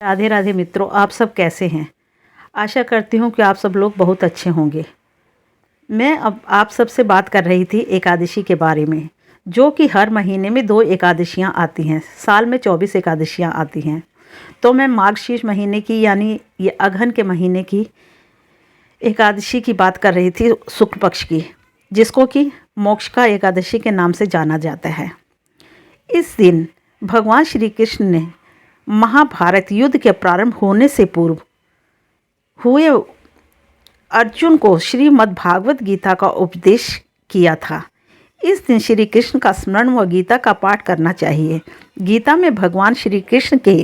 राधे राधे मित्रों, आप सब कैसे हैं। आशा करती हूँ कि आप सब लोग बहुत अच्छे होंगे। मैं अब आप सब से बात कर रही थी एकादशी के बारे में, जो कि हर महीने में 2 एकादशियाँ आती हैं। साल में 24 एकादशियाँ आती हैं। तो मैं मार्गशीर्ष महीने की यानी ये अगहन के महीने की एकादशी की बात कर रही थी, शुक्ल पक्ष की, जिसको कि मोक्षका एकादशी के नाम से जाना जाता है। इस दिन भगवान श्री कृष्ण ने महाभारत युद्ध के प्रारंभ होने से पूर्व हुए अर्जुन को श्रीमद् भागवत गीता का उपदेश किया था। इस दिन श्री कृष्ण का स्मरण व गीता का पाठ करना चाहिए। गीता में भगवान श्री कृष्ण के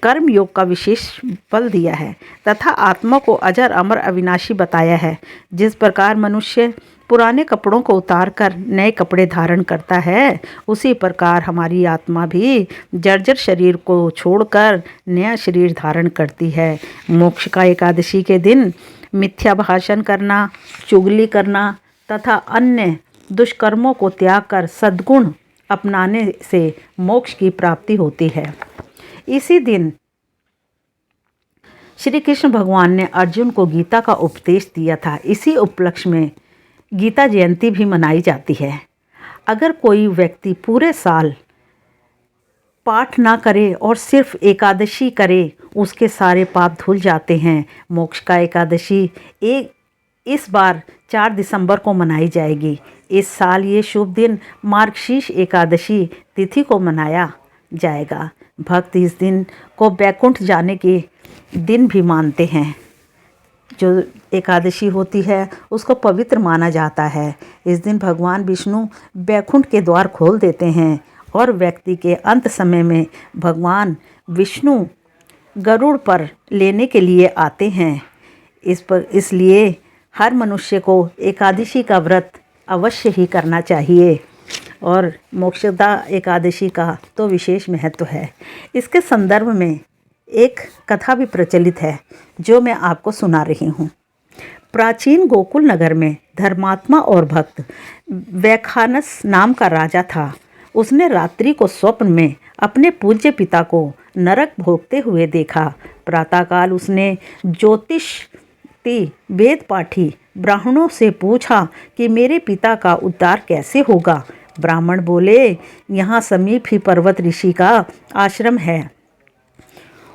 कर्म योग का विशेष बल दिया है तथा आत्मा को अजर अमर अविनाशी बताया है। जिस प्रकार मनुष्य पुराने कपड़ों को उतार कर नए कपड़े धारण करता है, उसी प्रकार हमारी आत्मा भी जर्जर शरीर को छोड़कर नया शरीर धारण करती है। मोक्ष का एकादशी के दिन मिथ्या भाषण करना, चुगली करना तथा अन्य दुष्कर्मों को त्याग कर सद्गुण अपनाने से मोक्ष की प्राप्ति होती है। इसी दिन श्री कृष्ण भगवान ने अर्जुन को गीता का उपदेश दिया था। इसी उपलक्ष्य में गीता जयंती भी मनाई जाती है। अगर कोई व्यक्ति पूरे साल पाठ ना करे और सिर्फ एकादशी करे, उसके सारे पाप धुल जाते हैं। मोक्ष का एकादशी इस बार 4 दिसंबर को मनाई जाएगी। इस साल ये शुभ दिन मार्गशीर्ष एकादशी तिथि को मनाया जाएगा। भक्त इस दिन को वैकुंठ जाने के दिन भी मानते हैं। जो एकादशी होती है उसको पवित्र माना जाता है। इस दिन भगवान विष्णु वैकुंठ के द्वार खोल देते हैं और व्यक्ति के अंत समय में भगवान विष्णु गरुड़ पर लेने के लिए आते हैं। इसलिए हर मनुष्य को एकादशी का व्रत अवश्य ही करना चाहिए और मोक्षदा एकादशी का तो विशेष महत्व है। इसके संदर्भ में एक कथा भी प्रचलित है जो मैं आपको सुना रही हूँ। प्राचीन गोकुल नगर में धर्मात्मा और भक्त वैखानस नाम का राजा था। उसने रात्रि को स्वप्न में अपने पूज्य पिता को नरक भोगते हुए देखा। प्रातःकाल उसने ज्योतिषी वेद पाठी ब्राह्मणों से पूछा कि मेरे पिता का उद्धार कैसे होगा। ब्राह्मण बोले, यहाँ समीप ही पर्वत ऋषि का आश्रम है।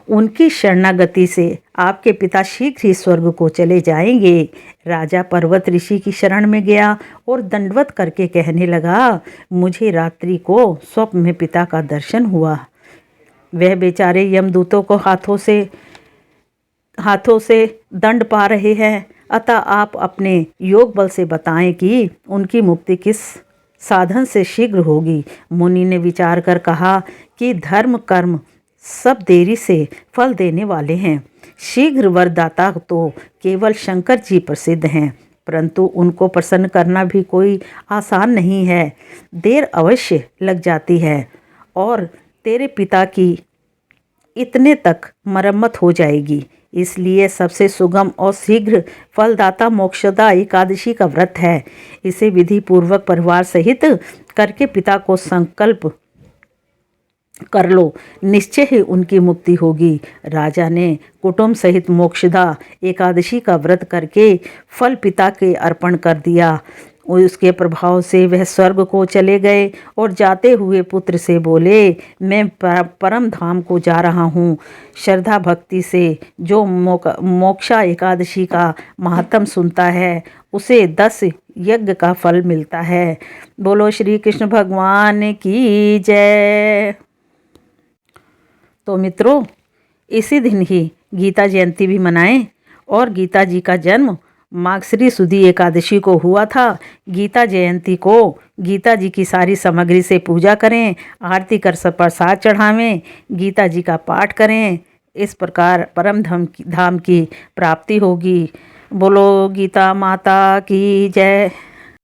उनकी शरणागति से आपके पिता शीघ्र ही स्वर्ग को चले जाएंगे। राजा पर्वत ऋषि की शरण में गया और दंडवत करके कहने लगा, मुझे रात्रि को स्वप्न में पिता का दर्शन हुआ। वह बेचारे यमदूतों को हाथों से दंड पा रहे हैं, अतः आप अपने योग बल से बताएं कि उनकी मुक्ति किस साधन से शीघ्र होगी। मुनि ने विचार कर कहा कि धर्म कर्म सब देरी से फल देने वाले हैं। शीघ्र वरदाता तो केवल शंकर जी प्रसिद्ध हैं, परंतु उनको प्रसन्न करना भी कोई आसान नहीं है। देर अवश्य लग जाती है और तेरे पिता की इतने तक मरम्मत हो जाएगी। इसलिए सबसे सुगम और शीघ्र फलदाता मोक्षदा एकादशी का व्रत है। इसे विधि पूर्वक परिवार सहित करके पिता को संकल्प कर लो, निश्चय ही उनकी मुक्ति होगी। राजा ने कुटुंब सहित मोक्षदा एकादशी का व्रत करके फल पिता के अर्पण कर दिया। उसके प्रभाव से वह स्वर्ग को चले गए और जाते हुए पुत्र से बोले, मैं परम धाम को जा रहा हूँ। श्रद्धा भक्ति से जो मोक्षा एकादशी का महात्म सुनता है उसे 10 यज्ञ का फल मिलता है। बोलो श्री कृष्ण भगवान की जय। तो मित्रों, इसी दिन ही गीता जयंती भी मनाएं और गीता जी का जन्म मार्गशीर्ष शुद्ध एकादशी को हुआ था। गीता जयंती को गीता जी की सारी सामग्री से पूजा करें, आरती कर प्रसाद चढ़ावें, गीता जी का पाठ करें। इस प्रकार परम धाम की प्राप्ति होगी। बोलो गीता माता की जय।